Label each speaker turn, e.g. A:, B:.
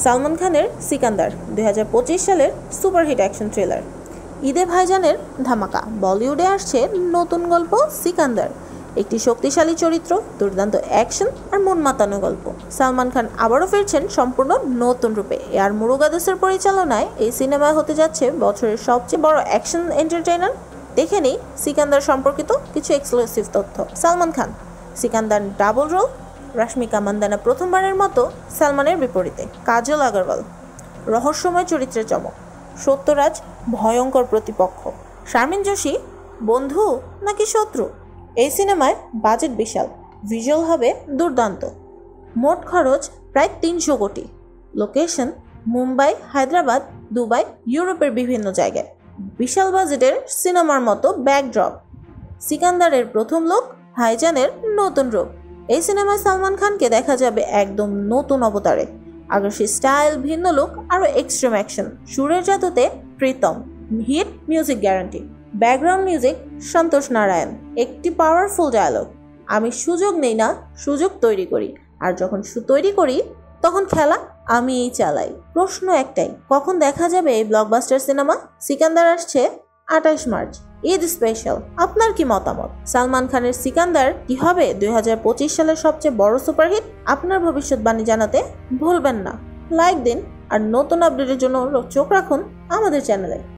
A: সালমান খানের সিকান্দার 2025 সালের superhit action thriller. ঈদে ভাইজানের ধামাকা, বলিউডে আসছে নতুন গল্প সিকান্দার। একটি শক্তিশালী চরিত্র, দুর্দান্ত অ্যাকশন আর মন মাতানো গল্প। সালমান খান আবারও ফিরছেন সম্পূর্ণ নতুন রূপে। এআর মুরুগাদাসের পরিচালনায় এই সিনেমা হতে যাচ্ছে বছরের সবচেয়ে বড় অ্যাকশন এন্টারটেইনার। দেখে নেই সিকান্দার সম্পর্কিত কিছু এক্সক্লুসিভ তথ্য। সালমান খান সিকান্দার ডাবল রোল, রশ্মিকা মান্দানা প্রথমবারের মতো সালমানের বিপরীতে, কাজল আগরওয়াল রহস্যময় চরিত্রের চমক, সত্যরাজ ভয়ঙ্কর প্রতিপক্ষ, শারমিন জোশী বন্ধু নাকি শত্রু। এই সিনেমায় বাজেট বিশাল, ভিজুয়াল হবে দুর্দান্ত। মোট খরচ প্রায় 300 কোটি। লোকেশন মুম্বাই, হায়দ্রাবাদ, দুবাই, ইউরোপের বিভিন্ন জায়গায়। বিশাল বাজেটের সিনেমার মতো ব্যাকড্রপ। সিকান্দারের প্রথম লুক, ভাইজানের নতুন রূপ। এই সিনেমায় সালমান খানকে দেখা যাবে একদম নতুন অবতারে। আগ্রাসী স্টাইল, ভিন্ন লুক, আরও এক্সট্রিম অ্যাকশন। সুরের জাদুতে Pritam, hit music guarantee. Background music Santosh Narayan. একটি পাওয়ারফুল ডায়লগ, আমি সুযোগ নেই না, সুযোগ তৈরি করি। আর যখন তৈরি করি তখন খেলা আমিই চালাই। প্রশ্ন একটাই, কখন দেখা যাবে এই ব্লকবাস্টার সিনেমা? সিকান্দার আসছে 28 মার্চ, ঈদ স্পেশাল। আপনার কি মতামত? সালমান খানের সিকান্দার কি হবে 2025 সালের সবচেয়ে বড় সুপারহিট? আপনার ভবিষ্যৎবাণী জানাতে ভুলবেন না। লাইক দিন আর নতুন আপডেটের জন্য চোখ রাখুন আমাদের চ্যানেলে।